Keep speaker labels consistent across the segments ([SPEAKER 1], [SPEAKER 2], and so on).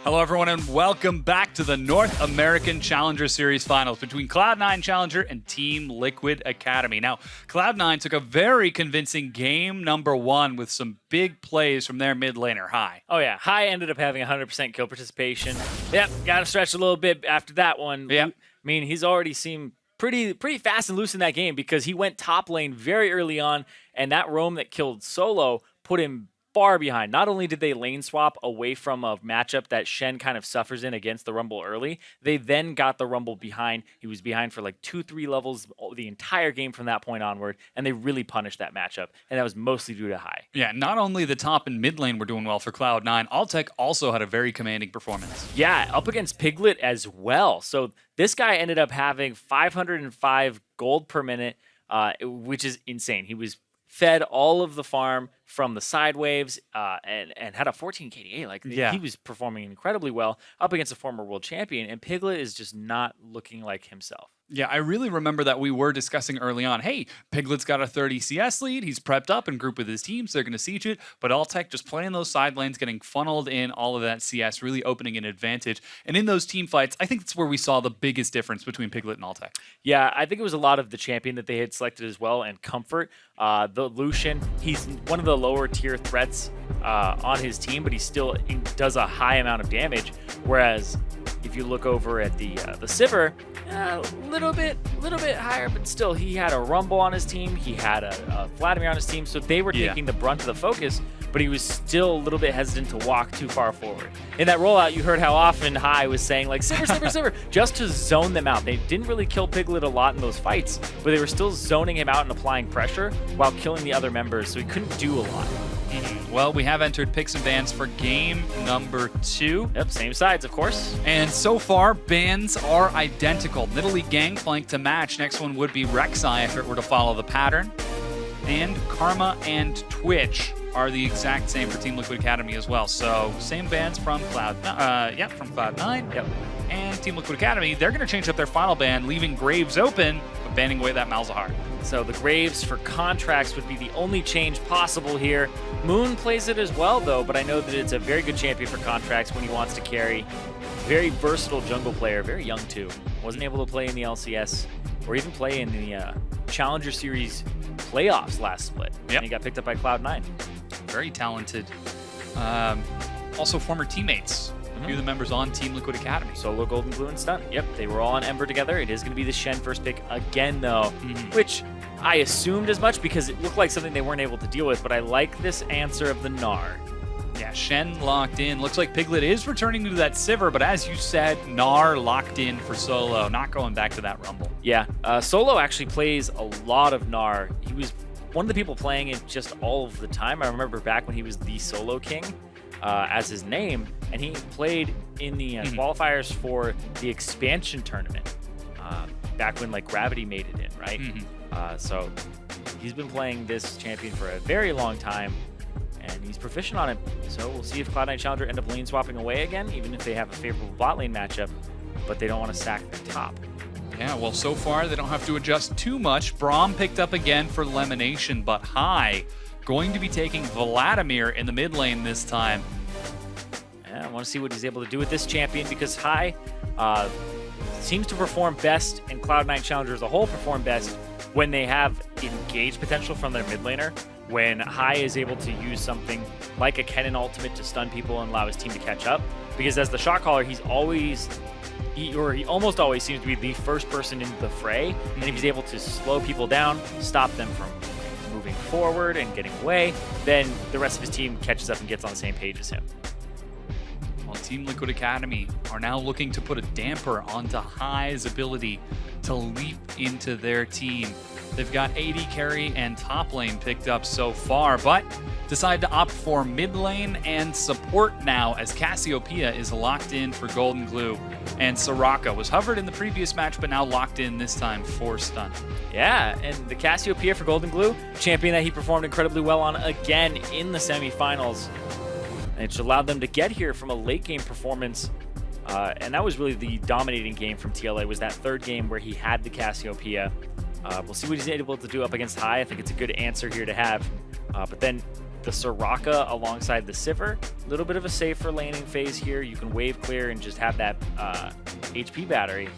[SPEAKER 1] Hello, everyone, and welcome back to the North American Challenger Series Finals between Cloud9 Challenger and Team Liquid Academy. Now, Cloud9 took a very convincing game number one with some big plays from their mid laner, High.
[SPEAKER 2] Oh, yeah. High ended up having 100% kill participation. Yep, got to stretch a little bit after that one.
[SPEAKER 1] Yep.
[SPEAKER 2] I mean, he's already seemed pretty fast and loose in that game because he went top lane very early on, and that roam that killed Solo put him far behind. Not only did they lane swap away from a matchup that Shen kind of suffers in against the Rumble early, they then got the Rumble behind. He was behind for like 2-3 levels the entire game from that point onward, and they really punished that matchup, and that was mostly due to High.
[SPEAKER 1] Yeah, not only the top and mid lane were doing well for Cloud9, Altec also had a very commanding performance.
[SPEAKER 2] Yeah, up against Piglet as well. So this guy ended up having 505 gold per minute, which is insane. He was fed all of the farm from the side waves and had a 14 KDA. Like, he was performing incredibly well up against a former world champion, and Piglet is just not looking like himself.
[SPEAKER 1] Yeah, I really remember that we were discussing early on, hey, Piglet's got a 30 CS lead, he's prepped up and grouped with his team, so they're going to siege it, but Altec just playing those side lanes, getting funneled in all of that CS, really opening an advantage. And in those team fights, I think that's where we saw the biggest difference between Piglet and Altec.
[SPEAKER 2] Yeah, I think it was a lot of the champion that they had selected as well, and Comfort. The Lucian, he's one of the lower tier threats on his team, but he still does a high amount of damage, whereas if you look over at the Sivir, a little bit higher, but still, he had a Rumble on his team. He had a Vladimir on his team, so they were taking the brunt of the focus, but he was still a little bit hesitant to walk too far forward. In that rollout, you heard how often High was saying, like, Sivir, Sivir, Sivir, just to zone them out. They didn't really kill Piglet a lot in those fights, but they were still zoning him out and applying pressure while killing the other members, so he couldn't do a lot.
[SPEAKER 1] Well, we have entered picks and bans for game number 2.
[SPEAKER 2] Yep, same sides, of course.
[SPEAKER 1] And so far, bans are identical. Nidalee Gangplank to match. Next one would be Rek'Sai if it were to follow the pattern. And Karma and Twitch are the exact same for Team Liquid Academy as well. So same bans from Cloud9.
[SPEAKER 2] Yep.
[SPEAKER 1] And Team Liquid Academy, they're going to change up their final ban, leaving Graves open, but banning away that Malzahar.
[SPEAKER 2] So the Graves for contracts would be the only change possible here. Moon plays it as well, though, but I know that it's a very good champion for contracts when he wants to carry. Very versatile jungle player, very young too. Wasn't able to play in the LCS or even play in the Challenger Series playoffs last split.
[SPEAKER 1] Yep.
[SPEAKER 2] And he got picked up by Cloud9.
[SPEAKER 1] Very talented. Also former teammates. A few of the members on Team Liquid Academy.
[SPEAKER 2] Solo, Golden Glue, and Stun. Yep, they were all on Ember together. It is going to be the Shen first pick again, though, which I assumed as much because it looked like something they weren't able to deal with, but I like this answer of the Gnar.
[SPEAKER 1] Yeah, Shen locked in. Looks like Piglet is returning to that Sivir, but as you said, Gnar locked in for Solo, not going back to that Rumble.
[SPEAKER 2] Yeah, Solo actually plays a lot of Gnar. He was one of the people playing it just all of the time. I remember back when he was the Solo King as his name, and he played in the qualifiers for the expansion tournament back when like Gravity made it in, right? So he's been playing this champion for a very long time, and he's proficient on it. So we'll see if Cloud9 Challenger end up lane swapping away again, even if they have a favorable bot lane matchup, but they don't want to stack their top.
[SPEAKER 1] Yeah, well, so far they don't have to adjust too much. Braum picked up again for Elimination, but High going to be taking Vladimir in the mid lane this time.
[SPEAKER 2] Yeah, I want to see what he's able to do with this champion because High seems to perform best, and Cloud9 Challenger as a whole perform best when they have engaged potential from their mid laner. When High is able to use something like a Kennen ultimate to stun people and allow his team to catch up. Because as the shot caller, he almost always seems to be the first person into the fray. And if he's able to slow people down, stop them from moving forward and getting away, then the rest of his team catches up and gets on the same page as him.
[SPEAKER 1] Well, Team Liquid Academy are now looking to put a damper onto High's ability to leap into their team. They've got AD carry and top lane picked up so far, but decide to opt for mid lane and support now as Cassiopeia is locked in for Golden Glue. And Soraka was hovered in the previous match, but now locked in this time for stun.
[SPEAKER 2] Yeah, and the Cassiopeia for Golden Glue, champion that he performed incredibly well on again in the semifinals. And it's allowed them to get here from a late game performance. And that was really the dominating game from TLA, was that third game where he had the Cassiopeia. We'll see what he's able to do up against High. I think it's a good answer here to have. But then the Soraka alongside the Sivir. A little bit of a safer laning phase here. You can wave clear and just have that HP battery.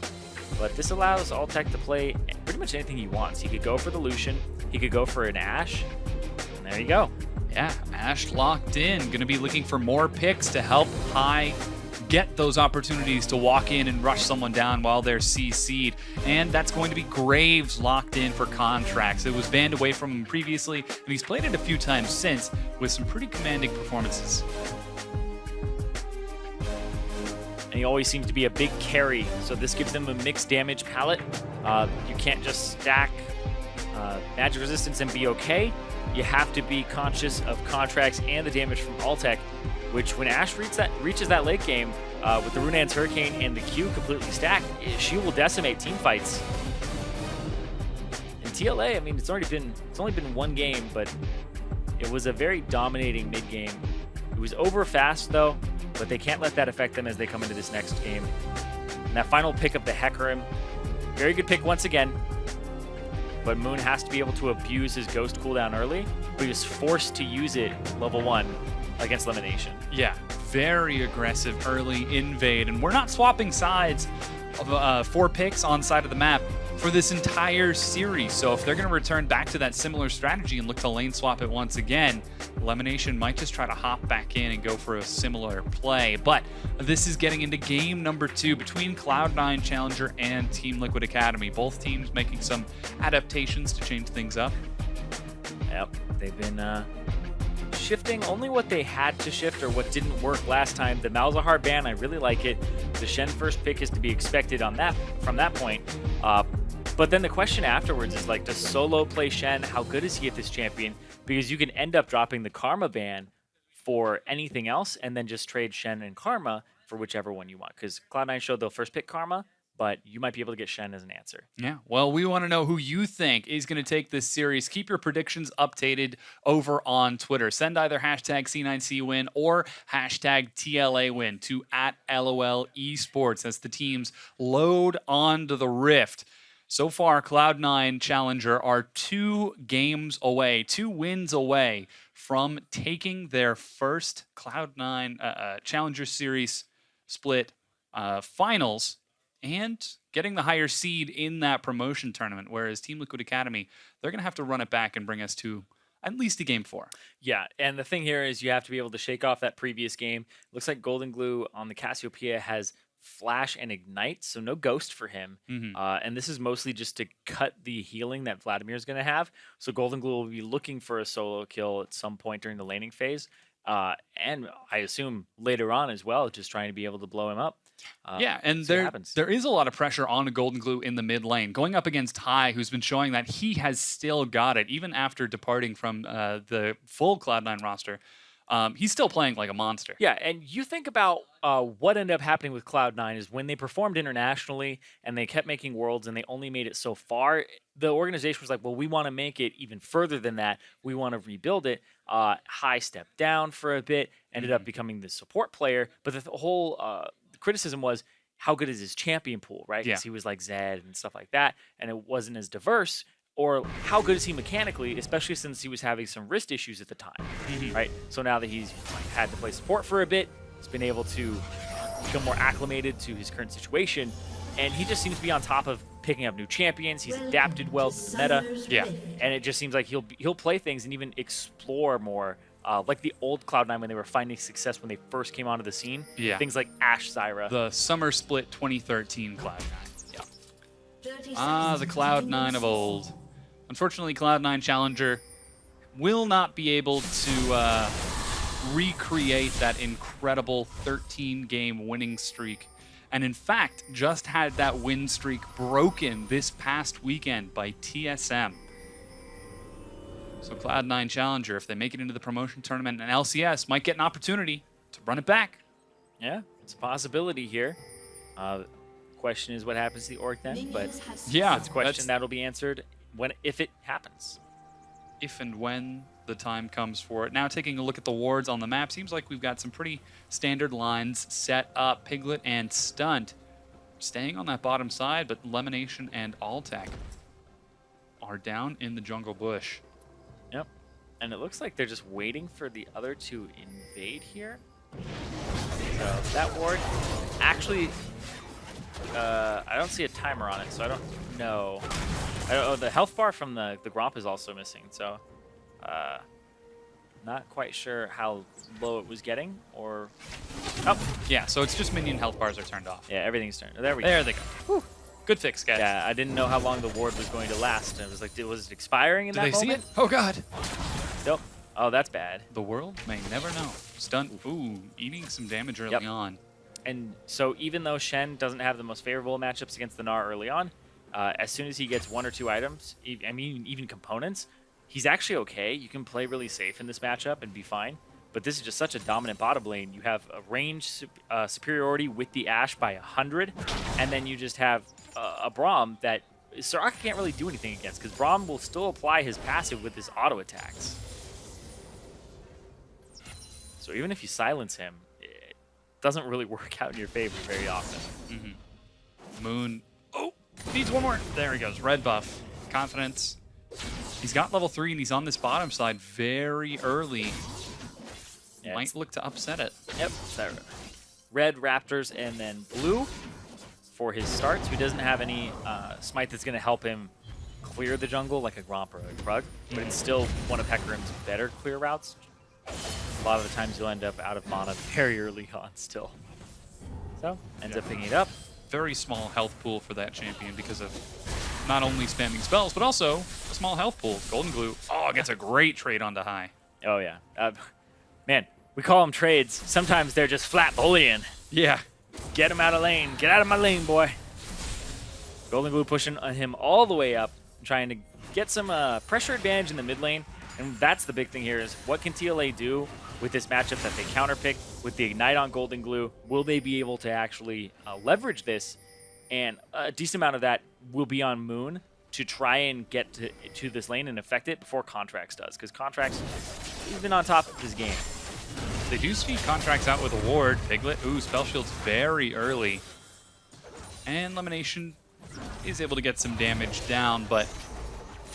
[SPEAKER 2] But this allows Altec to play pretty much anything he wants. He could go for the Lucian. He could go for an Ashe. And there you go.
[SPEAKER 1] Yeah, Ashe locked in. Going to be looking for more picks to help High get those opportunities to walk in and rush someone down while they're CC'd. And that's going to be Graves locked in for contracts. It was banned away from him previously, and he's played it a few times since with some pretty commanding performances.
[SPEAKER 2] And he always seems to be a big carry, so this gives them a mixed damage palette. You can't just stack magic resistance and be okay. You have to be conscious of contracts and the damage from Altec, which when Ashe reaches that late game with the Runaan's Hurricane and the Q completely stacked, she will decimate team fights. In TLA, I mean, it's only been one game, but it was a very dominating mid game. It was over fast though, but they can't let that affect them as they come into this next game. And that final pick of the Hecarim, very good pick once again. But Moon has to be able to abuse his Ghost cooldown early, but he was forced to use it level 1 against Elimination.
[SPEAKER 1] Yeah, very aggressive early invade, and we're not swapping sides of 4 picks on side of the map for this entire series. So if they're going to return back to that similar strategy and look to lane swap it once again, Elimination might just try to hop back in and go for a similar play. But this is getting into game number 2 between Cloud9 Challenger and Team Liquid Academy. Both teams making some adaptations to change things up.
[SPEAKER 2] Yep, they've been shifting only what they had to shift or what didn't work last time. The Malzahar ban, I really like it. The Shen first pick is to be expected on that from that point. But then the question afterwards is like, does solo play Shen? How good is he at this champion? Because you can end up dropping the Karma ban for anything else and then just trade Shen and Karma for whichever one you want. Because Cloud9 showed they'll first pick Karma, but you might be able to get Shen as an answer.
[SPEAKER 1] Yeah, well, we want to know who you think is going to take this series. Keep your predictions updated over on Twitter. Send either hashtag C9C win or hashtag TLA win to @LOL Esports as the teams load onto the Rift. So far, Cloud9 Challenger are 2 games away, 2 wins away from taking their first Cloud9 Challenger Series split finals and getting the higher seed in that promotion tournament, whereas Team Liquid Academy, they're going to have to run it back and bring us to at least a game 4.
[SPEAKER 2] Yeah, and the thing here is you have to be able to shake off that previous game. Looks like Golden Glue on the Cassiopeia has Flash and Ignite, so no Ghost for him. And this is mostly just to cut the healing that Vladimir's going to have. So Golden Glue will be looking for a solo kill at some point during the laning phase. And I assume later on as well, just trying to be able to blow him up.
[SPEAKER 1] Yeah, and there is a lot of pressure on a Golden Glue in the mid lane. Going up against High, who's been showing that he has still got it, even after departing from the full Cloud9 roster. He's still playing like a monster.
[SPEAKER 2] Yeah, and you think about what ended up happening with Cloud9 is when they performed internationally and they kept making Worlds and they only made it so far, the organization was like, well, we want to make it even further than that. We want to rebuild it. High stepped down for a bit, ended up becoming the support player, but the whole criticism was, how good is his champion pool, right? Because he was like Zed and stuff like that, and it wasn't as diverse. Or how good is he mechanically, especially since he was having some wrist issues at the time, right? So now that he's had to play support for a bit, he's been able to become more acclimated to his current situation, and he just seems to be on top of picking up new champions. He's adapted well to the meta, and it just seems like he'll play things and even explore more, like the old Cloud9 when they were finding success when they first came onto the scene. Things like Ashe Zyra.
[SPEAKER 1] The Summer Split 2013 Cloud9. The Cloud9 of old. Unfortunately, Cloud9 Challenger will not be able to recreate that incredible 13-game winning streak. And in fact, just had that win streak broken this past weekend by TSM. So Cloud9 Challenger, if they make it into the promotion tournament, and LCS might get an opportunity to run it back.
[SPEAKER 2] Yeah, it's a possibility here. Question is what happens to the org then, but
[SPEAKER 1] yeah,
[SPEAKER 2] it's a question that'll be answered if it happens.
[SPEAKER 1] If and when the time comes for it. Now taking a look at the wards on the map, seems like we've got some pretty standard lines set up. Piglet and Stunt staying on that bottom side, but Lemonation and Altec are down in the jungle bush.
[SPEAKER 2] Yep. And it looks like they're just waiting for the other to invade here. So that ward, actually, I don't see a timer on it, so I don't know. Oh, the health bar from the Gromp is also missing, so not quite sure how low it was getting, or... Oh,
[SPEAKER 1] Yeah, so it's just minion health bars are turned off.
[SPEAKER 2] yeah, everything's turned. There we go.
[SPEAKER 1] There they go. Whew. Good fix, guys.
[SPEAKER 2] Yeah, I didn't know how long the ward was going to last. And it was like, was it expiring in
[SPEAKER 1] Did
[SPEAKER 2] that
[SPEAKER 1] they see
[SPEAKER 2] moment?
[SPEAKER 1] it? Oh, God.
[SPEAKER 2] Nope. Oh, that's bad.
[SPEAKER 1] The world may never know. Stun. Ooh, eating some damage early on.
[SPEAKER 2] And so even though Shen doesn't have the most favorable matchups against the Gnar early on, as soon as he gets 1 or 2 items, I mean, even components, he's actually okay. You can play really safe in this matchup and be fine. But this is just such a dominant bottom lane. You have a range superiority with the Ashe by 100, and then you just have a Braum that Soraka can't really do anything against, because Braum will still apply his passive with his auto attacks. So even if you silence him, it doesn't really work out in your favor very often.
[SPEAKER 1] Moon. Oh, needs one more. There he goes. Red buff. Confidence. He's got level 3, and he's on this bottom side very early.
[SPEAKER 2] Yeah,
[SPEAKER 1] Might look to upset it.
[SPEAKER 2] Yep. That red Raptors and then blue for his starts. Who doesn't have any smite that's going to help him clear the jungle like a Gromp or a Krug, but it's still one of Hecarim's better clear routes. A lot of the times you'll end up out of mana very early on still. So, ends up picking it up.
[SPEAKER 1] Very small health pool for that champion because of not only spamming spells, but also a small health pool. Golden Glue. Oh, gets a great trade onto high.
[SPEAKER 2] Oh, yeah. Man, we call them trades. Sometimes they're just flat bullying.
[SPEAKER 1] Yeah.
[SPEAKER 2] Get him out of lane. Get out of my lane, boy. Golden Glue pushing him all the way up, trying to get some pressure advantage in the mid lane. And that's the big thing here is what can TLA do with this matchup that they counterpick with the Ignite on Golden Glue? Will they be able to actually leverage this? And a decent amount of that will be on Moon to try and get to this lane and affect it before Contracts does. Because Contracts, he's been on top of his game.
[SPEAKER 1] They do speed Contracts out with a ward. Piglet. Ooh, Spell Shield's very early. And Lemonation is able to get some damage down, but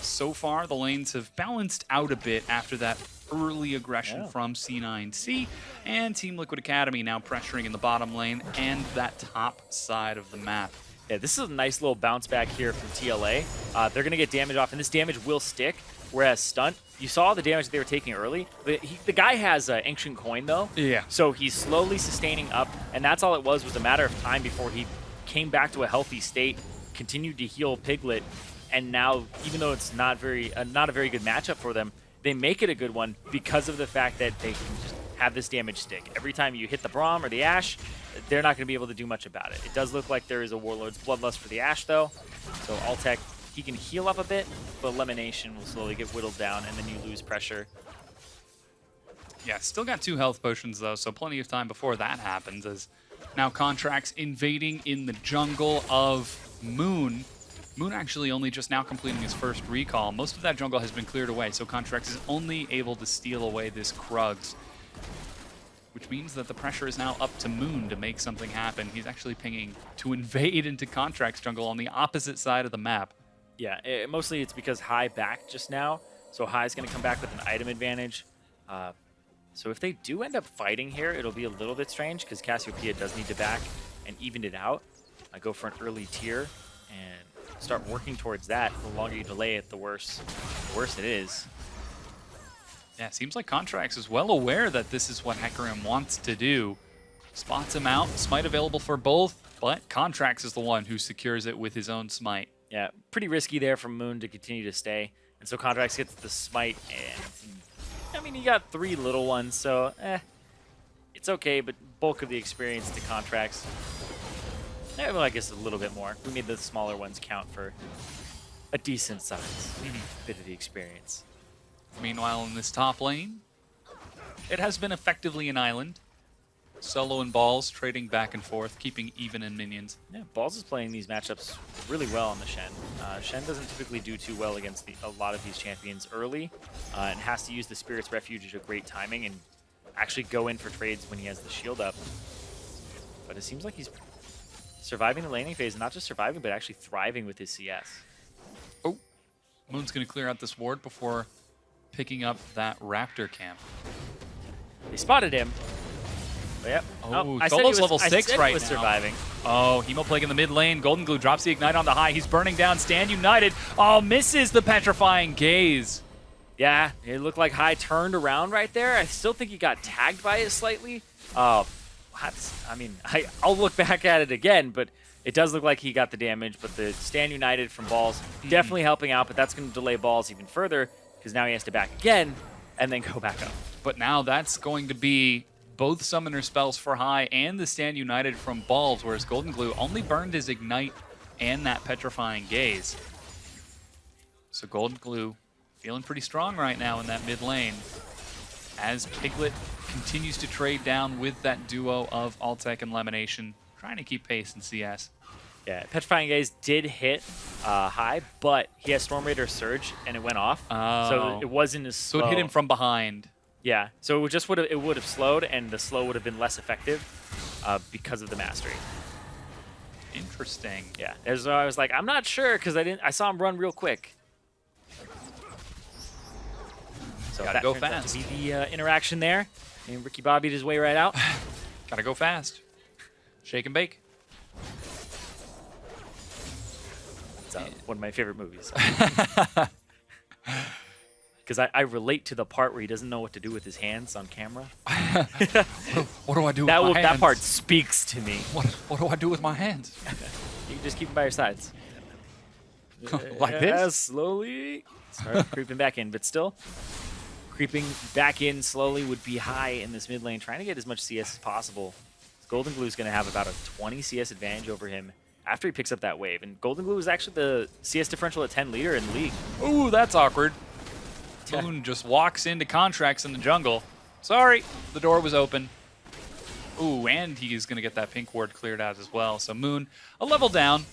[SPEAKER 1] so far the lanes have balanced out a bit after that early aggression from C9C, and Team Liquid Academy now pressuring in the bottom lane and that top side of the map.
[SPEAKER 2] Yeah, this is a nice little bounce back here from TLA. They're going to get damage off, and this damage will stick, whereas Stunt, you saw the damage that they were taking early. The guy has an Ancient Coin, though.
[SPEAKER 1] Yeah.
[SPEAKER 2] So he's slowly sustaining up, and that's all it was a matter of time before he came back to a healthy state, continued to heal Piglet, and now, even though it's not a very good matchup for them, they make it a good one because of the fact that they can just have this damage stick. Every time you hit the Braum or the Ashe, they're not going to be able to do much about it. It does look like there is a Warlord's Bloodlust for the Ashe, though. So Altec, he can heal up a bit, but Lemonation will slowly get whittled down, and then you lose pressure.
[SPEAKER 1] Yeah, still got 2 health potions, though, so plenty of time before that happens, as now Contracts invading in the jungle of Moon. Moon actually only just now completing his first recall. Most of that jungle has been cleared away, so Contracts is only able to steal away this Krugs, which means that the pressure is now up to Moon to make something happen. He's actually pinging to invade into Contracts jungle on the opposite side of the map.
[SPEAKER 2] Yeah, mostly it's because High back just now, so High's going to come back with an item advantage. So if they do end up fighting here, it'll be a little bit strange because Cassiopeia does need to back and even it out. I go for an early tier and start working towards that. The longer you delay it, the worse it is.
[SPEAKER 1] Yeah, seems like Contracts is well aware that this is what Hecarim wants to do. Spots him out, smite available for both, but Contracts is the one who secures it with his own smite.
[SPEAKER 2] Yeah, pretty risky there from Moon to continue to stay. And so Contracts gets the smite, and I mean, he got 3 little ones, so it's okay, but bulk of the experience to Contracts. Well, I guess a little bit more. We made the smaller ones count for a decent size bit of the experience.
[SPEAKER 1] Meanwhile, in this top lane, it has been effectively an island. Solo and Balls trading back and forth, keeping even in minions.
[SPEAKER 2] Yeah, Balls is playing these matchups really well on the Shen. Shen doesn't typically do too well against a lot of these champions early, and has to use the Spirit's Refuge at great timing and actually go in for trades when he has the shield up. But it seems like he's surviving the laning phase, not just surviving, but actually thriving with his CS.
[SPEAKER 1] Oh, Moon's going to clear out this ward before picking up that Raptor camp.
[SPEAKER 2] They spotted him. But yep.
[SPEAKER 1] Oh,
[SPEAKER 2] I said
[SPEAKER 1] Solo's
[SPEAKER 2] he was,
[SPEAKER 1] level
[SPEAKER 2] I
[SPEAKER 1] 6
[SPEAKER 2] said
[SPEAKER 1] right
[SPEAKER 2] he was
[SPEAKER 1] now.
[SPEAKER 2] surviving.
[SPEAKER 1] Oh, Hemo Plague in the mid lane. Golden Glue drops the Ignite on the high. He's burning down Stand United. Oh, misses the Petrifying Gaze.
[SPEAKER 2] Yeah, it looked like High turned around right there. I still think he got tagged by it slightly. I mean, I'll look back at it again, but it does look like he got the damage. But the Stand United from Balls definitely helping out, but that's going to delay Balls even further because now he has to back again and then go back up.
[SPEAKER 1] But now that's going to be both Summoner spells for High and the Stand United from Balls, whereas Golden Glue only burned his Ignite and that Petrifying Gaze. So Golden Glue feeling pretty strong right now in that mid lane as Piglet continues to trade down with that duo of Altec and Lemonation, trying to keep pace in CS.
[SPEAKER 2] Yeah, Petrifying Gaze did hit High, but he has Storm Raider Surge and it went off. So it wasn't as slow.
[SPEAKER 1] So it hit him from behind.
[SPEAKER 2] Yeah, so it would have slowed, and the slow would have been less effective because of the mastery.
[SPEAKER 1] Interesting.
[SPEAKER 2] Yeah, as I was like, I'm not sure because I saw him run real quick. So
[SPEAKER 1] Gotta
[SPEAKER 2] that
[SPEAKER 1] go
[SPEAKER 2] turns out
[SPEAKER 1] fast.
[SPEAKER 2] to be the interaction there, and Ricky Bobbied his way right out.
[SPEAKER 1] Gotta go fast. Shake and bake.
[SPEAKER 2] It's one of my favorite movies. Because I relate to the part where he doesn't know what to do with his hands on camera.
[SPEAKER 1] What do I do with my hands?
[SPEAKER 2] That part speaks to me.
[SPEAKER 1] What do I do with my hands?
[SPEAKER 2] You can just keep them by your sides.
[SPEAKER 1] Like
[SPEAKER 2] Yeah,
[SPEAKER 1] this?
[SPEAKER 2] slowly. Start creeping back in, but still. Creeping back in slowly would be High in this mid lane, trying to get as much CS as possible. Golden Glue is going to have about a 20 CS advantage over him after he picks up that wave. And Golden Glue is actually the CS differential at 10 leader in the league.
[SPEAKER 1] Ooh, that's awkward. Moon just walks into contracts in the jungle. Sorry, the door was open. Ooh, and he's going to get that pink ward cleared out as well. So Moon, a level down.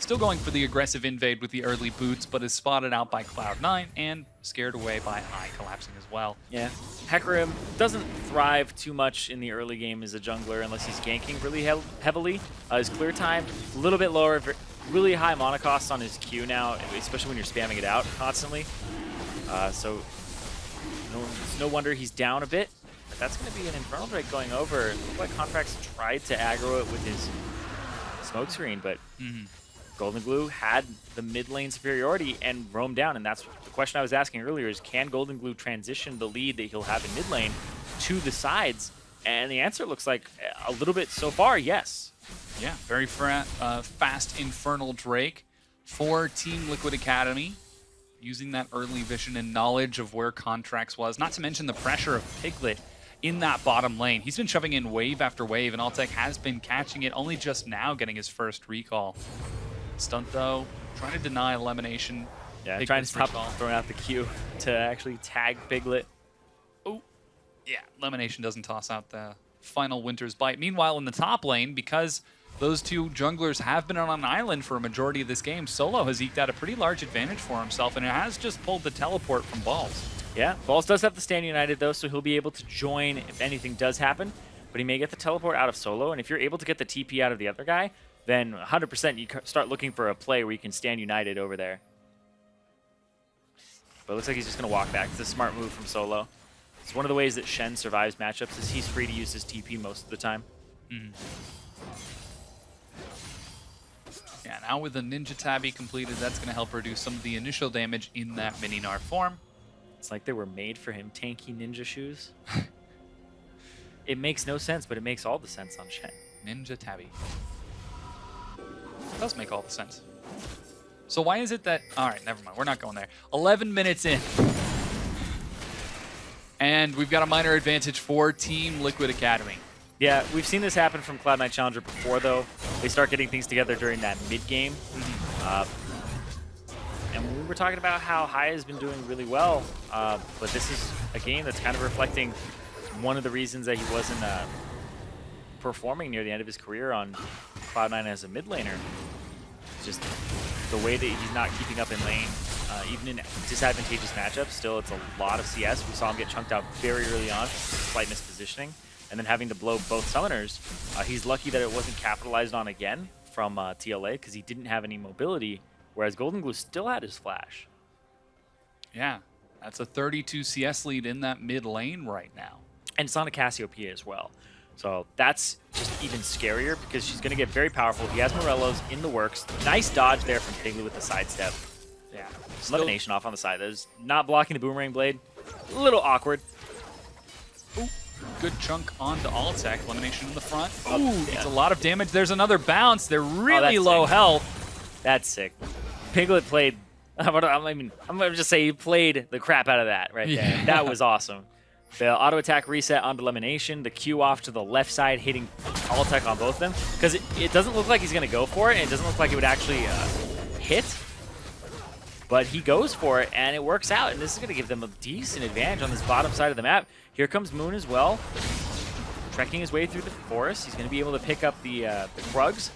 [SPEAKER 1] Still going for the aggressive invade with the early boots, but is spotted out by Cloud9 and scared away by High collapsing as well.
[SPEAKER 2] Yeah. FLICKR doesn't thrive too much in the early game as a jungler unless he's ganking really heavily. His clear time, a little bit lower, really high mana cost on his Q now, especially when you're spamming it out constantly. So it's no wonder he's down a bit. But that's going to be an Infernal Drake going over. It looked like Contracts tried to aggro it with his smoke screen, but Golden Glue had the mid lane superiority and roamed down. And that's the question I was asking earlier is, can Golden Glue transition the lead that he'll have in mid lane to the sides? And the answer looks like a little bit so far, yes.
[SPEAKER 1] Yeah, very fast Infernal Drake for Team Liquid Academy, using that early vision and knowledge of where Contracts was, not to mention the pressure of Piglet in that bottom lane. He's been shoving in wave after wave, and Altec has been catching it, only just now getting his first recall. Stunt, though, trying to deny Elimination.
[SPEAKER 2] Yeah,
[SPEAKER 1] Piglet's
[SPEAKER 2] trying to stop
[SPEAKER 1] recall.
[SPEAKER 2] throwing out the Q to actually tag Piglet.
[SPEAKER 1] Oh, yeah, Elimination doesn't toss out the final Winter's Bite. Meanwhile, in the top lane, because those two junglers have been on an island for a majority of this game, Solo has eked out a pretty large advantage for himself, and it has just pulled the teleport from Balls.
[SPEAKER 2] Yeah, Balls does have the Stand United, though, so he'll be able to join if anything does happen, but he may get the teleport out of Solo, and if you're able to get the TP out of the other guy, then 100% you start looking for a play where you can Stand United over there. But it looks like he's just going to walk back. It's a smart move from Solo. It's one of the ways that Shen survives matchups is he's free to use his TP most of the time.
[SPEAKER 1] Yeah, now with the Ninja Tabby completed, that's going to help reduce some of the initial damage in that Mini-Gnar form.
[SPEAKER 2] It's like they were made for him, tanky ninja shoes. It makes no sense, but it makes all the sense on Shen.
[SPEAKER 1] Ninja Tabby. Does make all the sense. So why is it that... Alright, never mind. We're not going there. 11 minutes in. And we've got a minor advantage for Team Liquid Academy.
[SPEAKER 2] Yeah, we've seen this happen from Cloud9 Challenger before, though. They start getting things together during that mid-game. And we were talking about how High has been doing really well, but this is a game that's kind of reflecting one of the reasons that he wasn't performing near the end of his career on Cloud9 as a mid laner. Just the way that he's not keeping up in lane, even in disadvantageous matchups. Still, it's a lot of CS. We saw him get chunked out very early on, slight mispositioning, and then having to blow both summoners. He's lucky that it wasn't capitalized on again from TLA because he didn't have any mobility, whereas Golden Glue still had his flash.
[SPEAKER 1] Yeah. That's a 32 CS lead in that mid lane right now.
[SPEAKER 2] And it's on a Cassiopeia as well. So that's just even scarier because she's going to get very powerful. He has Morello's in the works. Nice dodge there from Piglet with the sidestep. Yeah, elimination off on the side. That is not blocking the Boomerang Blade. A little awkward.
[SPEAKER 1] Ooh, good chunk onto Altec. Elimination in the front. Ooh, it's a lot of damage. There's another bounce. They're really low health.
[SPEAKER 2] That's sick. Piglet played. I'm gonna just say he played the crap out of that right there. Yeah. That was awesome. The auto attack reset onto elimination. The Q off to the left side, hitting Altec on both of them. Because it doesn't look like he's gonna go for it, and it doesn't look like it would actually hit. But he goes for it, and it works out. And this is gonna give them a decent advantage on this bottom side of the map. Here comes Moon as well, trekking his way through the forest. He's gonna be able to pick up the Krugs.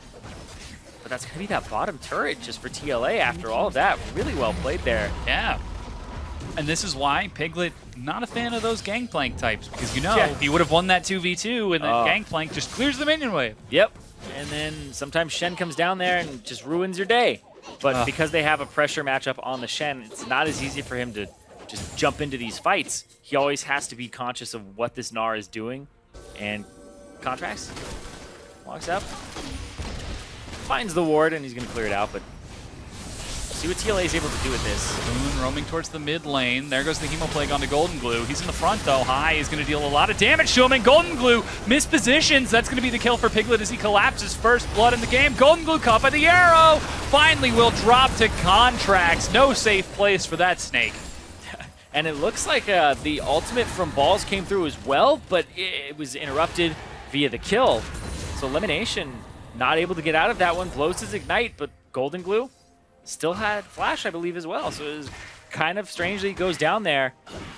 [SPEAKER 2] But that's gonna be that bottom turret just for TLA after all of that. Really well played there.
[SPEAKER 1] Yeah. And this is why Piglet, not a fan of those Gangplank types, because he would have won that 2v2 and then Gangplank just clears the minion wave.
[SPEAKER 2] Yep. And then sometimes Shen comes down there and just ruins your day. But because they have a pressure matchup on the Shen, it's not as easy for him to just jump into these fights. He always has to be conscious of what this Gnar is doing. And Contracts walks up. Finds the ward, and he's going to clear it out, but see what TLA is able to do with this.
[SPEAKER 1] Moon roaming towards the mid lane. There goes the Hemoplague onto Golden Glue. He's in the front, though. High is going to deal a lot of damage to him, and Golden Glue mispositions. That's going to be the kill for Piglet as he collapses. First blood in the game. Golden Glue caught by the arrow. Finally will drop to Contracts. No safe place for that snake.
[SPEAKER 2] And it looks like the ultimate from Balls came through as well, but it was interrupted via the kill. So elimination. Not able to get out of that one, blows his ignite, but Golden Glue still had flash, I believe, as well. So it was kind of strange that he goes down there,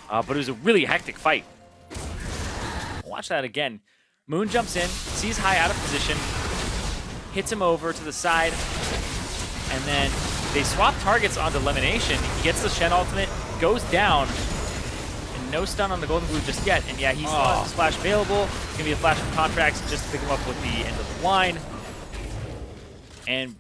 [SPEAKER 2] but it was a really hectic fight. Watch that again. Moon jumps in, sees High out of position, hits him over to the side, and then they swap targets onto elimination. He gets the Shen ultimate, goes down, and no stun on the Golden Glue just yet. And yeah, he's not splash available. It's going to be a flash from Contracts just to pick him up with the end of the line. And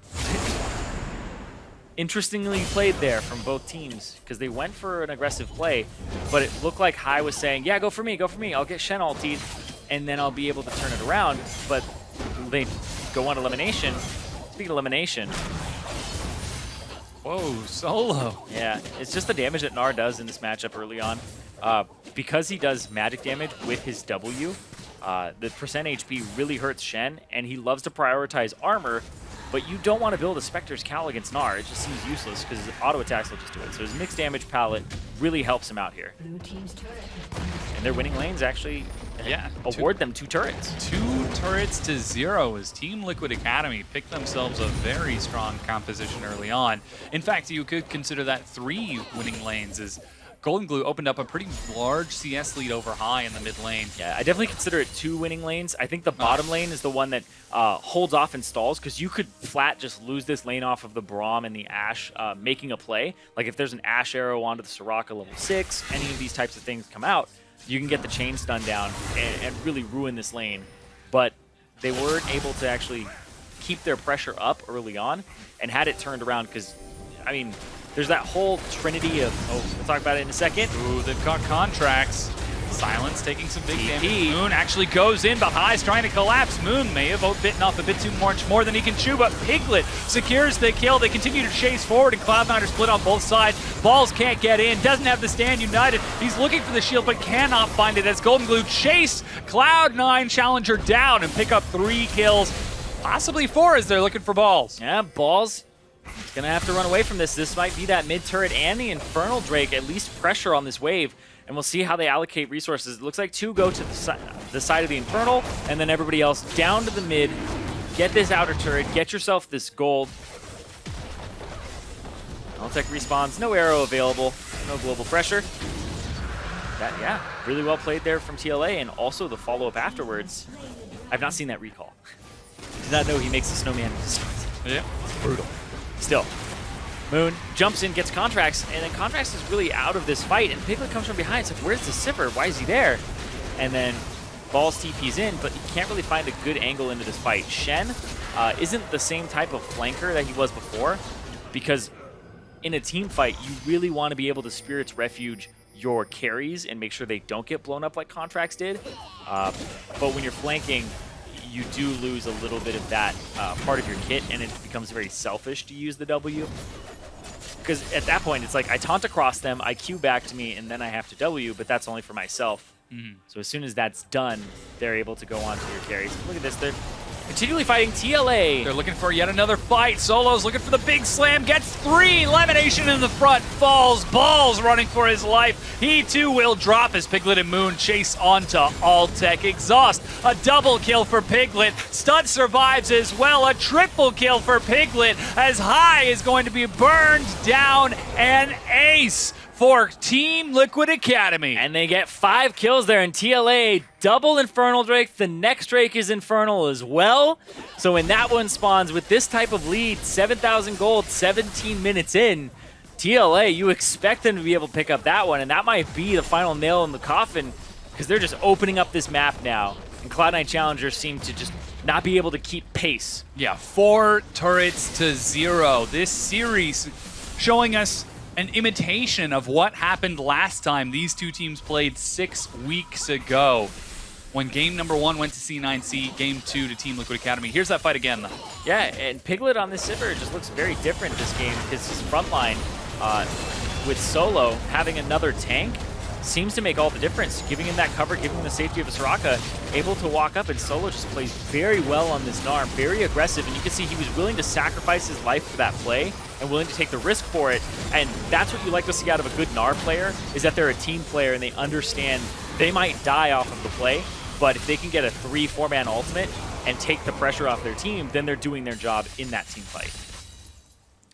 [SPEAKER 2] interestingly played there from both teams because they went for an aggressive play, but it looked like High was saying, yeah, go for me, I'll get Shen ultied, and then I'll be able to turn it around. But they go on elimination. Speaking of elimination.
[SPEAKER 1] Whoa, solo.
[SPEAKER 2] Yeah, it's just the damage that Gnar does in this matchup early on. Because he does magic damage with his W, the percent HP really hurts Shen, and he loves to prioritize armor. But you don't want to build a Spectre's Cowl against Gnar. It just seems useless because auto attacks will just do it. So his mixed damage palette really helps him out here. And their winning lanes actually award them 2 turrets.
[SPEAKER 1] 2 turrets to 0 as Team Liquid Academy picked themselves a very strong composition early on. In fact, you could consider that 3 winning lanes as Golden Glue opened up a pretty large CS lead over High in the mid lane.
[SPEAKER 2] Yeah, I definitely consider it 2 winning lanes. I think the bottom lane is the one that holds off and stalls because you could flat just lose this lane off of the Braum and the Ashe making a play. Like if there's an Ashe arrow onto the Soraka level 6, any of these types of things come out, you can get the chain stun down and really ruin this lane. But they weren't able to actually keep their pressure up early on and had it turned around because, I mean, there's that whole trinity of, we'll talk about it in a second.
[SPEAKER 1] Ooh, they've got Contracts. Silence taking some big damage. Moon actually goes in, but High's trying to collapse. Moon may have bitten off a bit too much more than he can chew, but Piglet secures the kill. They continue to chase forward, and Cloud9 are split on both sides. Balls can't get in, doesn't have the stand united. He's looking for the shield, but cannot find it as Golden Glue chase Cloud9 Challenger down and pick up 3 kills, possibly 4 as they're looking for Balls.
[SPEAKER 2] Yeah, Balls. He's going to have to run away from this. This might be that mid-turret and the Infernal Drake, at least pressure on this wave. And we'll see how they allocate resources. It looks like 2 go to the side of the Infernal, and then everybody else down to the mid. Get this outer turret. Get yourself this gold. Altec respawns. No arrow available. No global pressure. Yeah, really well played there from TLA, and also the follow-up afterwards. I've not seen that recall. Did not know he makes the snowman destroy it.
[SPEAKER 1] Yeah.
[SPEAKER 2] It's brutal. Still, Moon jumps in, gets Contracts, and then Contracts is really out of this fight, and Piglet comes from behind. It's like, where's the Sipper? Why is he there? And then Balls TP's in, but he can't really find a good angle into this fight. Shen isn't the same type of flanker that he was before, because in a team fight, you really want to be able to Spirit's Refuge your carries and make sure they don't get blown up like Contracts did. But when you're flanking, you do lose a little bit of that part of your kit, and it becomes very selfish to use the W. Because at that point, it's like I taunt across them, I Q back to me, and then I have to W, but that's only for myself. So as soon as that's done, they're able to go on to your carries. Look at this, they're continually fighting TLA.
[SPEAKER 1] They're looking for yet another fight. Solo's looking for the big slam, gets 3. Elimination in the front, falls. Balls running for his life. He too will drop as Piglet and Moon chase onto Alltech. Exhaust, a double kill for Piglet. Stunt survives as well. A triple kill for Piglet as High is going to be burned down. An ace for Team Liquid Academy.
[SPEAKER 2] And they get 5 kills there in TLA. Double Infernal Drake. The next Drake is Infernal as well. So when that one spawns with this type of lead, 7,000 gold, 17 minutes in, TLA, you expect them to be able to pick up that one. And that might be the final nail in the coffin because they're just opening up this map now. And Cloud9 Challengers seem to just not be able to keep pace.
[SPEAKER 1] Yeah, 4 turrets to 0. This series showing us an imitation of what happened last time these two teams played 6 weeks ago when game number 1 went to C9C, game 2 to Team Liquid Academy. Here's that fight again, though.
[SPEAKER 2] Yeah, and Piglet on this Sivir just looks very different this game because his front line with Solo having another tank seems to make all the difference, giving him that cover, giving him the safety of a Soraka, able to walk up, and Solo just plays very well on this Narm, very aggressive, and you can see he was willing to sacrifice his life for that play and willing to take the risk for it, and that's what you like to see out of a good Narm player, is that they're a team player and they understand they might die off of the play, but if they can get a 3-4 man ultimate and take the pressure off their team, then they're doing their job in that team fight.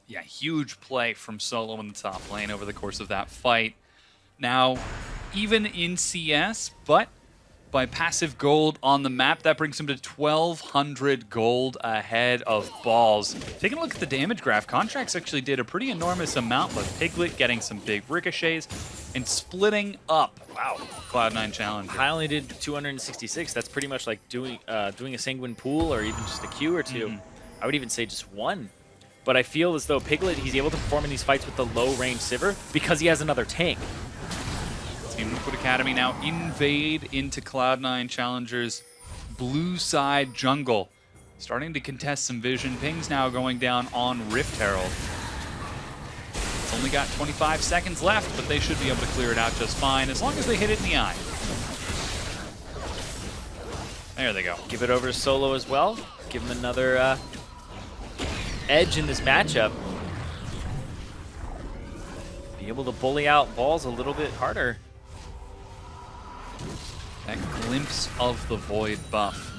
[SPEAKER 1] Yeah, huge play from Solo in the top lane over the course of that fight. Now, even in CS, but by passive gold on the map, that brings him to 1,200 gold ahead of Balls. Taking a look at the damage graph, Contracts actually did a pretty enormous amount, but Piglet getting some big ricochets and splitting up. Wow, Cloud9 Challenger.
[SPEAKER 2] I only did 266. That's pretty much like doing a Sanguine Pool or even just a Q or two. I would even say just 1. But I feel as though Piglet, he's able to perform in these fights with the low-range Sivir because he has another tank.
[SPEAKER 1] Team Liquid Academy now invade into Cloud9 Challengers' blue side jungle. Starting to contest some vision. Ping's now going down on Rift Herald. It's only got 25 seconds left, but they should be able to clear it out just fine as long as they hit it in the eye. There they go.
[SPEAKER 2] Give it over to Solo as well. Give him another edge in this matchup. Be able to bully out Balls a little bit harder.
[SPEAKER 1] That glimpse of the Void buff.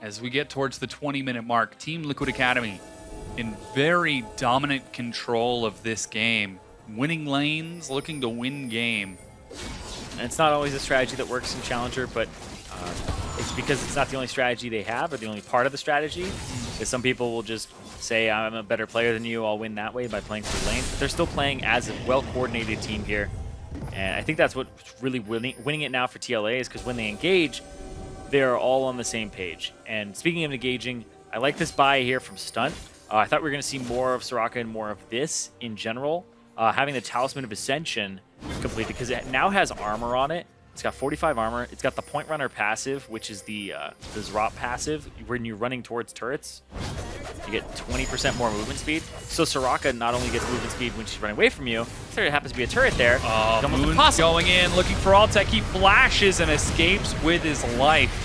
[SPEAKER 1] As we get towards the 20-minute mark, Team Liquid Academy in very dominant control of this game. Winning lanes, looking to win game.
[SPEAKER 2] And it's not always a strategy that works in Challenger, but it's because it's not the only strategy they have or the only part of the strategy. Because some people will just say, I'm a better player than you, I'll win that way by playing through lanes. But they're still playing as a well-coordinated team here. And I think that's what's really winning it now for TLA is because when they engage, they're all on the same page. And speaking of engaging, I like this buy here from Stunt. I thought we were going to see more of Soraka and more of this in general. Having the Talisman of Ascension completed because it now has armor on it. It's got 45 armor. It's got the Point Runner passive, which is the Zrop passive. When you're running towards turrets, you get 20% more movement speed. So Soraka not only gets movement speed when she's running away from you, if there happens to be a turret there, it's almost
[SPEAKER 1] Moon's
[SPEAKER 2] impossible.
[SPEAKER 1] going in, looking for Alltech. He flashes and escapes with his life.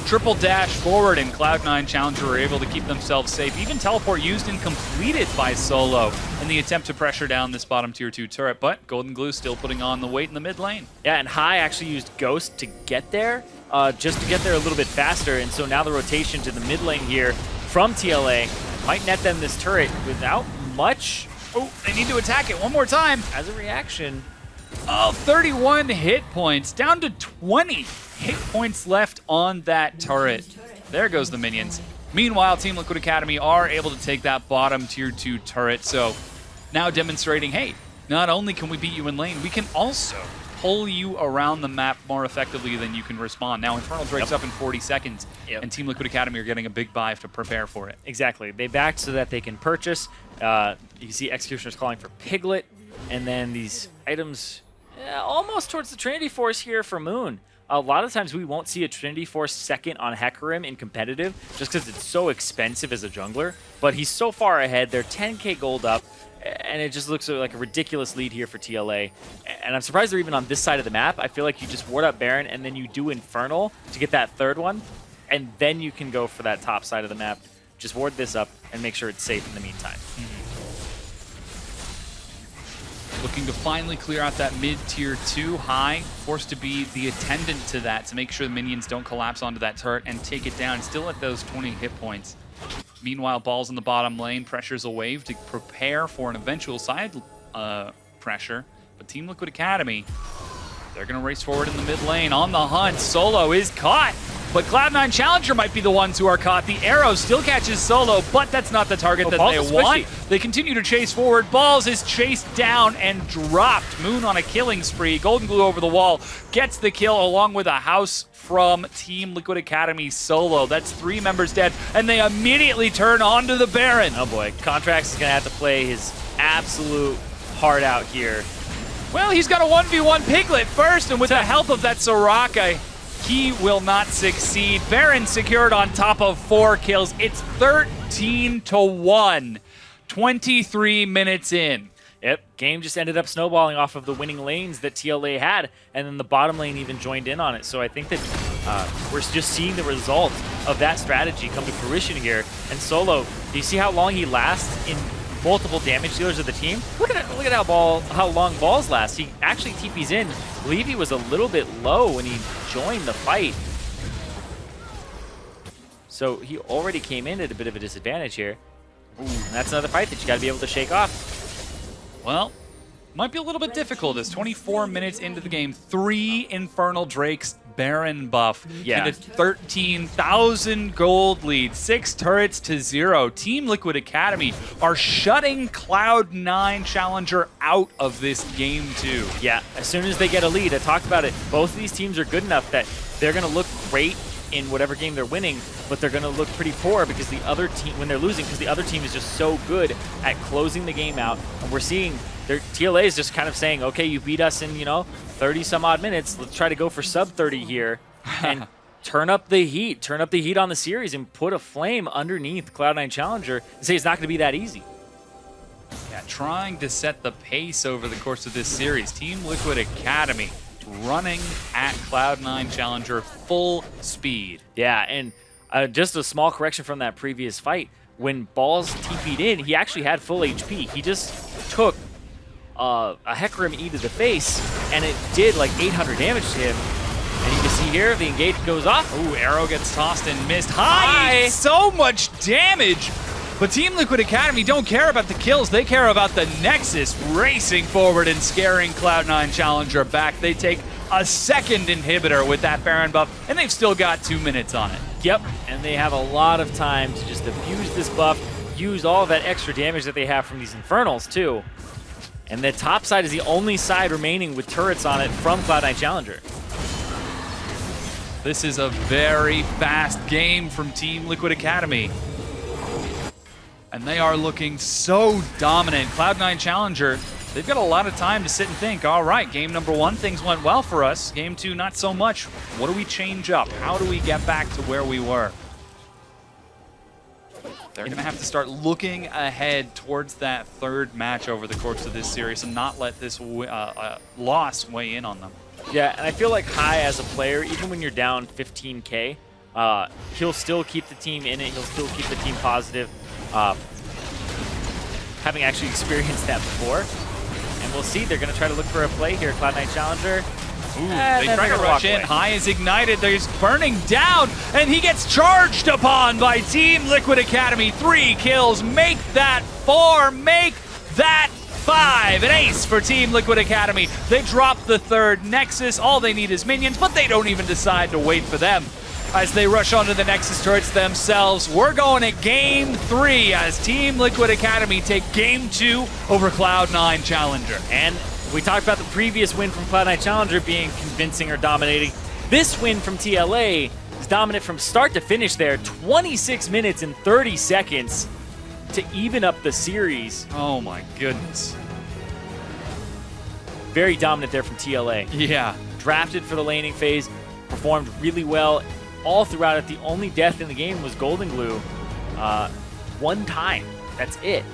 [SPEAKER 1] Triple dash forward, and Cloud9 Challenger were able to keep themselves safe. Even teleport used and completed by Solo in the attempt to pressure down this bottom tier 2 turret, but Golden Glue still putting on the weight in the mid lane.
[SPEAKER 2] Yeah, and High actually used Ghost to get there, just to get there a little bit faster, and so now the rotation to the mid lane here from TLA might net them this turret without much.
[SPEAKER 1] Oh, they need to attack it one more time.
[SPEAKER 2] As a reaction.
[SPEAKER 1] Oh, 31 hit points, down to 20 hit points left on that turret. There goes the minions. Meanwhile, Team Liquid Academy are able to take that bottom tier 2 turret, so now demonstrating, hey, not only can we beat you in lane, we can also pull you around the map more effectively than you can respond. Now, Infernal Drake's up in 40 seconds, and Team Liquid Academy are getting a big buy to prepare for it.
[SPEAKER 2] Exactly. They backed so that they can purchase. You can see Executioner's calling for Piglet, and then these items Yeah, almost towards the Trinity Force here for Moon. A lot of times we won't see a Trinity Force second on Hecarim in competitive just because it's so expensive as a jungler. But he's so far ahead. They're 10k gold up, and it just looks like a ridiculous lead here for TLA. And I'm surprised they're even on this side of the map. I feel like you just ward up Baron, and then you do Infernal to get that third one, and then you can go for that top side of the map. Just ward this up and make sure it's safe in the meantime.
[SPEAKER 1] Looking to finally clear out that mid-tier 2 high, forced to be the attendant to that to make sure the minions don't collapse onto that turret and take it down, still at those 20 hit points. Meanwhile, Ball's in the bottom lane, pressures a wave to prepare for an eventual side pressure, but Team Liquid Academy, they're going to race forward in the mid lane on the hunt. Solo is caught, but Cloud9 Challenger might be the ones who are caught. The arrow still catches Solo, but that's not the target that they want. They continue to chase forward. Balls is chased down and dropped. Moon on a killing spree. Golden Glue over the wall gets the kill along with a house from Team Liquid Academy Solo. That's 3 members dead, and they immediately turn onto the Baron.
[SPEAKER 2] Oh boy, Contrax is going to have to play his absolute heart out here.
[SPEAKER 1] Well, he's got a 1v1 Piglet first, and with the help of that Soraka, he will not succeed. Baron secured on top of 4 kills. It's 13-1, 23 minutes in.
[SPEAKER 2] Yep, game just ended up snowballing off of the winning lanes that TLA had, and then the bottom lane even joined in on it. So I think that we're just seeing the result of that strategy come to fruition here. And Solo, do you see how long he lasts in multiple damage dealers of the team? Look at how long Balls last. He actually TP's in. Levy was a little bit low when he joined the fight. So he already came in at a bit of a disadvantage here. Ooh, and that's another fight that you got to be able to shake off.
[SPEAKER 1] Well, might be a little bit difficult. It's 24 minutes into the game. 3 Infernal Drakes Baron buff.
[SPEAKER 2] Yeah.
[SPEAKER 1] And a 13,000 gold lead. 6 turrets to 0. Team Liquid Academy are shutting Cloud9 Challenger out of this game too.
[SPEAKER 2] Yeah, as soon as they get a lead, I talked about it, both of these teams are good enough that they're going to look great in whatever game they're winning, but they're going to look pretty poor because the other team, when they're losing, because the other team is just so good at closing the game out. And we're seeing their TLA is just kind of saying, okay, you beat us in, 30 some odd minutes. Let's try to go for sub 30 here and turn up the heat on the series and put a flame underneath Cloud9 Challenger and say it's not going to be that easy.
[SPEAKER 1] Yeah, trying to set the pace over the course of this series. Team Liquid Academy running at Cloud9 Challenger full speed.
[SPEAKER 2] Yeah, and just a small correction from that previous fight. When Balls TP'd in, he actually had full HP. He just took a Hecarim E to the face, and it did like 800 damage to him. And you can see here, the engage goes off.
[SPEAKER 1] Ooh, arrow gets tossed and missed. High! So much damage! But Team Liquid Academy don't care about the kills. They care about the Nexus racing forward and scaring Cloud9 Challenger back. They take a second inhibitor with that Baron buff, and they've still got 2 minutes on it.
[SPEAKER 2] Yep, and they have a lot of time to just abuse this buff, use all of that extra damage that they have from these Infernals, too. And the top side is the only side remaining with turrets on it from Cloud9 Challenger.
[SPEAKER 1] This is a very fast game from Team Liquid Academy. And they are looking so dominant. Cloud9 Challenger, they've got a lot of time to sit and think, all right, game number 1, things went well for us. Game 2, not so much. What do we change up? How do we get back to where we were? They're going to have to start looking ahead towards that 3rd match over the course of this series and not let this loss weigh in on them.
[SPEAKER 2] Yeah, and I feel like High as a player, even when you're down 15k, he'll still keep the team in it. He'll still keep the team positive. Having actually experienced that before. And we'll see, they're going to try to look for a play here. Cloud9 Challenger.
[SPEAKER 1] Ooh, they try to rush in. High is ignited. He's burning down, and he gets charged upon by Team Liquid Academy. 3 kills. Make that 4. Make that 5. An ace for Team Liquid Academy. They drop the 3rd Nexus. All they need is minions, but they don't even decide to wait for them as they rush onto the Nexus turrets themselves. We're going at Game 3 as Team Liquid Academy take Game 2 over Cloud9 Challenger.
[SPEAKER 2] And we talked about the previous win from Cloud9 Challenger being convincing or dominating. This win from TLA is dominant from start to finish there. 26 minutes and 30 seconds to even up the series.
[SPEAKER 1] Oh my goodness.
[SPEAKER 2] very dominant there from TLA.
[SPEAKER 1] Yeah.
[SPEAKER 2] Drafted for the laning phase, performed really well all throughout it. The only death in the game was Golden Glue. One time. That's it.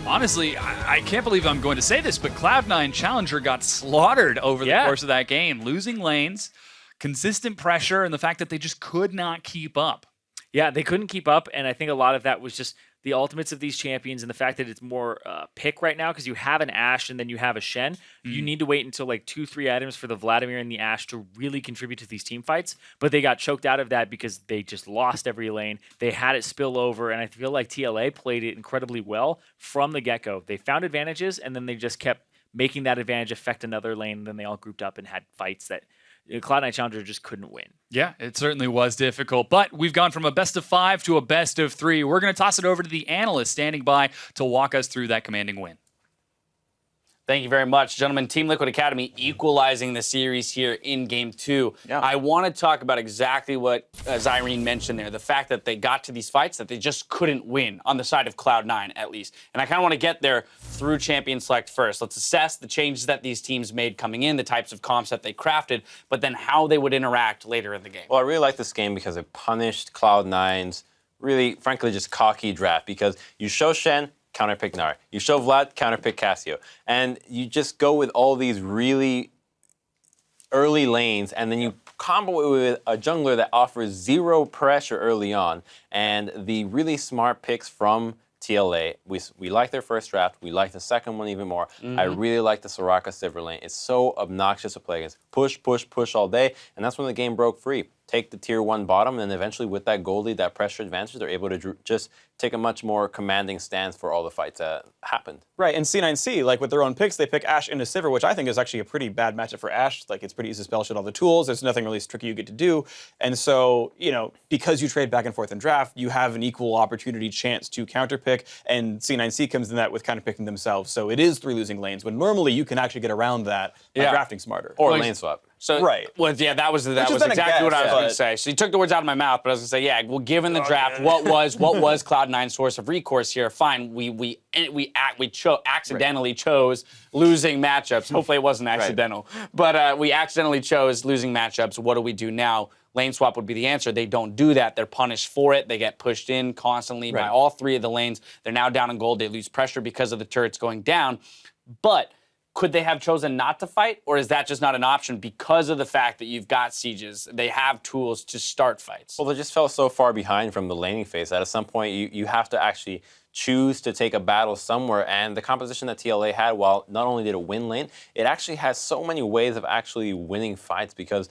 [SPEAKER 1] Honestly, I can't believe I'm going to say this, but Cloud9 Challenger got slaughtered over the course of that game, losing lanes, consistent pressure, and the fact that they just could not keep up.
[SPEAKER 2] Yeah, they couldn't keep up, and I think a lot of that was just the ultimates of these champions and the fact that it's more pick right now because you have an Ashe and then you have a Shen. You need to wait until like 2-3 items for the Vladimir and the Ashe to really contribute to these team fights, but they got choked out of that because they just lost every lane. They had it spill over, and I feel like TLA played it incredibly well from the get-go. They found advantages, and then they just kept making that advantage affect another lane, and then they all grouped up and had fights that Cloud9 Challenger just couldn't win.
[SPEAKER 1] Yeah, it certainly was difficult, but we've gone from a best of 5 to a best of 3. We're going to toss it over to the analyst standing by to walk us through that commanding win.
[SPEAKER 3] Thank you very much, gentlemen. Team Liquid Academy equalizing the series here in Game 2.
[SPEAKER 4] Yeah.
[SPEAKER 3] I want to talk about exactly what Zyrene mentioned there, the fact that they got to these fights that they just couldn't win on the side of Cloud9, at least. And I kind of want to get there through Champion Select first. Let's assess the changes that these teams made coming in, the types of comps that they crafted, but then how they would interact later in the game.
[SPEAKER 4] Well, I really like this game because it punished Cloud9's really, frankly, just cocky draft because you show Shen, counterpick Gnar. You show Vlad, counterpick Cassio. And you just go with all these really early lanes, and then you combo it with a jungler that offers 0 pressure early on. And the really smart picks from TLA, we like their first draft. We like the second one even more. I really like the Soraka Sivir lane. It's so obnoxious to play against. Push, push, push all day, and that's when the game broke free. Take the tier 1 bottom, and eventually with that gold lead, that pressure advantage, they're able to just take a much more commanding stance for all the fights that happened.
[SPEAKER 5] Right, and C9C, like with their own picks, they pick Ashe into Sivir, which I think is actually a pretty bad matchup for Ashe. Like, it's pretty easy to spell shit all the tools. There's nothing really tricky you get to do. And so, you know, because you trade back and forth in draft, you have an equal opportunity chance to counterpick, and C9C comes in that with counterpicking themselves. So it is 3 losing lanes, when normally you can actually get around that by drafting smarter.
[SPEAKER 4] Or lane swap.
[SPEAKER 3] So,
[SPEAKER 5] right.
[SPEAKER 3] Well, yeah, that was exactly what I was going to say. So you took the words out of my mouth, but I was going to say, yeah, well, given the draft, what was Cloud9's source of recourse here? Fine, we accidentally chose losing matchups. Hopefully it wasn't accidental, but we accidentally chose losing matchups. What do we do now? Lane swap would be the answer. They don't do that. They're punished for it. They get pushed in constantly by all 3 of the lanes. They're now down in gold. They lose pressure because of the turrets going down, but could they have chosen not to fight, or is that just not an option because of the fact that you've got sieges? They have tools to start fights.
[SPEAKER 4] Well, they just fell so far behind from the laning phase that at some point you have to actually choose to take a battle somewhere. And the composition that TLA had, while not only did it win lane, it actually has so many ways of actually winning fights because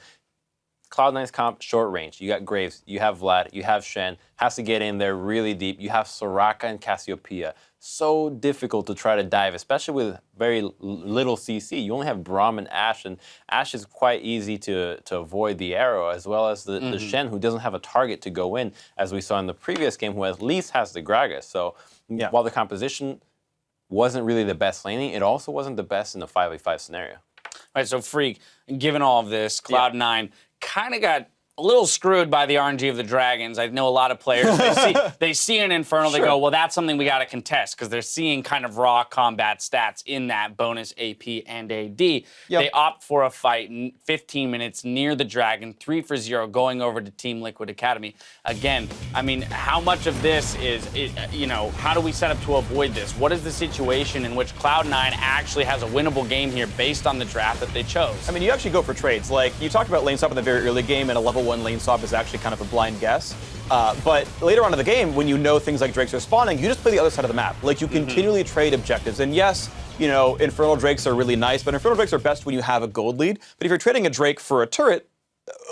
[SPEAKER 4] Cloud9's comp, short range. You got Graves, you have Vlad, you have Shen, has to get in there really deep. You have Soraka and Cassiopeia. So difficult to try to dive, especially with very little CC. You only have Braum and Ashe, and Ashe is quite easy to avoid the arrow, as well as the Shen, who doesn't have a target to go in, as we saw in the previous game, who at least has the Gragas. So while the composition wasn't really the best laning, it also wasn't the best in the 5v5 scenario.
[SPEAKER 3] All right, so Freak, given all of this, Cloud9 kind of got a little screwed by the RNG of the Dragons. I know a lot of players, they see an Infernal, they go, well, that's something we got to contest, because they're seeing kind of raw combat stats in that bonus AP and AD. They opt for a fight in 15 minutes near the Dragon, 3-for-0, going over to Team Liquid Academy. Again, I mean, how much of this is, you know, how do we set up to avoid this? What is the situation in which Cloud9 actually has a winnable game here based on the draft that they chose?
[SPEAKER 5] I mean, you actually go for trades. Like, you talked about lane swap in the very early game, and a level 1 lane swap is actually kind of a blind guess. But later on in the game, when you know things like Drakes are spawning, you just play the other side of the map. Like, you continually trade objectives. And yes, you know, Infernal Drakes are really nice, but Infernal Drakes are best when you have a gold lead. But if you're trading a Drake for a turret,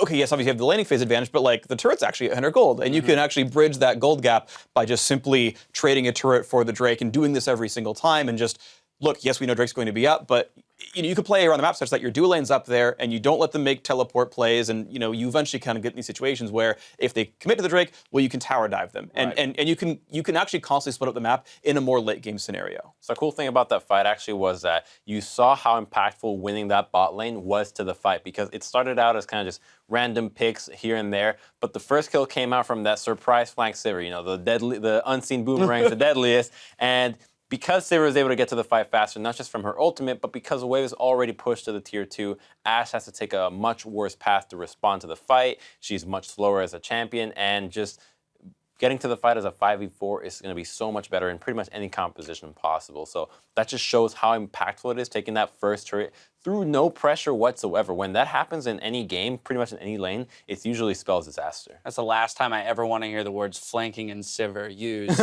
[SPEAKER 5] okay, yes, obviously you have the laning phase advantage, but like the turret's actually 100 gold, and you can actually bridge that gold gap by just simply trading a turret for the Drake and doing this every single time and just, look, yes, we know Drake's going to be up, but you know, you can play around the map such that your dual lane's up there and you don't let them make teleport plays, and you know, you eventually kind of get in these situations where if they commit to the Drake, well, you can tower dive them. And you can actually constantly split up the map in a more late game scenario.
[SPEAKER 4] So the cool thing about that fight actually was that you saw how impactful winning that bot lane was to the fight, because it started out as kind of just random picks here and there, but the first kill came out from that surprise flank Sivir, you know, the unseen boomerang's the deadliest, and because Sivir was able to get to the fight faster, not just from her ultimate, but because the wave is already pushed to the tier 2, Ashe has to take a much worse path to respond to the fight. She's much slower as a champion, and just getting to the fight as a 5v4 is going to be so much better in pretty much any composition possible. So that just shows how impactful it is, taking that first turret through no pressure whatsoever. When that happens in any game, pretty much in any lane, it usually spells disaster.
[SPEAKER 3] That's the last time I ever want to hear the words flanking and Sivir used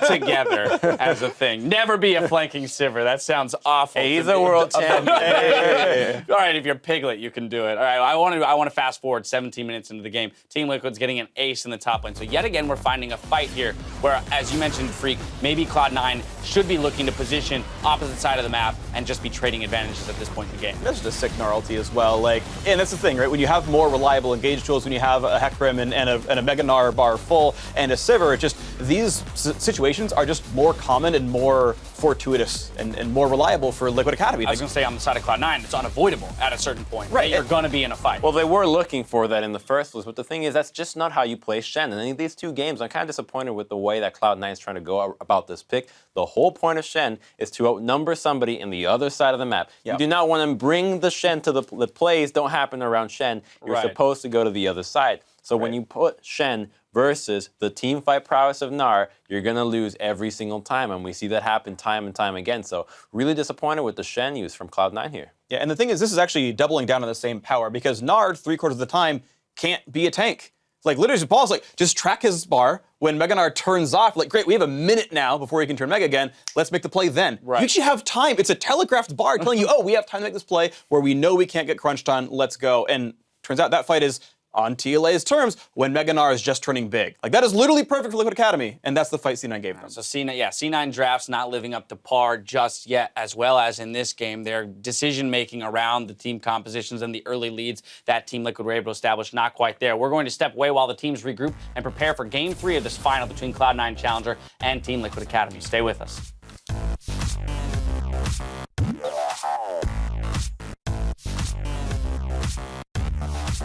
[SPEAKER 3] together as a thing. Never be a flanking Sivir. That sounds awful.
[SPEAKER 4] Hey, he's a world champion.
[SPEAKER 3] All right, if you're Piglet, you can do it. All right, I want to fast forward 17 minutes into the game. Team Liquid's getting an ace in the top lane. So yet again, we're finding a fight here where, as you mentioned, Freak, maybe Cloud9 should be looking to position opposite side of the map and just be trading advantages at this point in the game.
[SPEAKER 5] That's just a sick gnarlty as well. Like, and that's the thing, right? When you have more reliable engage tools, when you have a Hecarim and a Mega Gnar bar full and a Sivir, it just these situations are just more common and more fortuitous and more reliable for Liquid Academy.
[SPEAKER 3] I was going to say on the side of Cloud9, it's unavoidable at a certain point.
[SPEAKER 5] Right.
[SPEAKER 3] You're going to be in a fight.
[SPEAKER 4] Well, they were looking for that in the first place, but the thing is, that's just not how you play Shen. And in these two games, I'm kind of disappointed with the way that Cloud9 is trying to go about this pick. The whole point of Shen is to outnumber somebody in the other side of the map. Yep. You do not want to bring the Shen to the plays don't happen around Shen. You're supposed to go to the other side. So when you put Shen versus the team fight prowess of Gnar, you're going to lose every single time. And we see that happen time and time again. So really disappointed with the Shen use from Cloud9 here.
[SPEAKER 5] Yeah, and the thing is, this is actually doubling down on the same power because Gnar, 3/4 of the time, can't be a tank. Like, literally, Paul's like, just track his bar. When Mega Gnar turns off, like, great, we have a minute now before he can turn Mega again. Let's make the play then.
[SPEAKER 3] Right.
[SPEAKER 5] You actually have time. It's a telegraphed bar telling you, oh, we have time to make this play where we know we can't get crunched on. Let's go. And turns out that fight is on TLA's terms when Mega Gnar is just turning big. Like, that is literally perfect for Liquid Academy, and that's the fight C9 gave them.
[SPEAKER 3] So C9 drafts not living up to par just yet, as well as in this game. Their decision-making around the team compositions and the early leads that Team Liquid were able to establish, not quite there. We're going to step away while the teams regroup and prepare for Game 3 of this final between Cloud9 Challenger and Team Liquid Academy. Stay with us.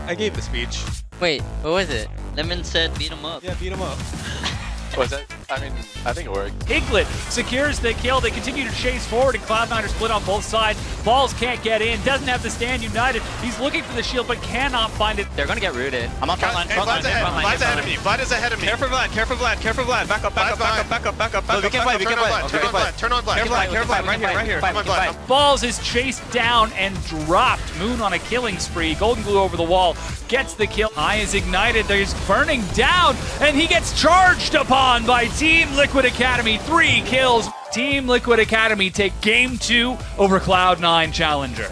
[SPEAKER 6] I gave the speech.
[SPEAKER 7] Wait, what was it? Lemon said beat him up.
[SPEAKER 6] Yeah, beat him up. Was that? I mean, I think it worked.
[SPEAKER 1] Piglet secures the kill. They continue to chase forward, and Cloud9 are split on both sides. Balls can't get in. Doesn't have the stand united. He's looking for the shield, but cannot find it.
[SPEAKER 7] They're gonna get rooted. I'm on front line.
[SPEAKER 6] Hey, Vlad's ahead of me. Vlad is ahead of me.
[SPEAKER 8] Careful, Vlad. Careful, Vlad. Careful, Vlad. Back up, back up, back up, back up, back up, back up.
[SPEAKER 6] We can fight. We can fight. Turn on Vlad. Turn on Vlad.
[SPEAKER 8] Careful, Vlad. Right here.
[SPEAKER 6] Come on, Vlad.
[SPEAKER 1] Balls is chased down and dropped. Moon on a killing spree. Golden Glue over the wall. Gets the kill. Eye is ignited. He's burning down, and he gets charged upon by Team Liquid Academy. 3 kills. Team Liquid Academy take Game 2 over Cloud9 Challenger.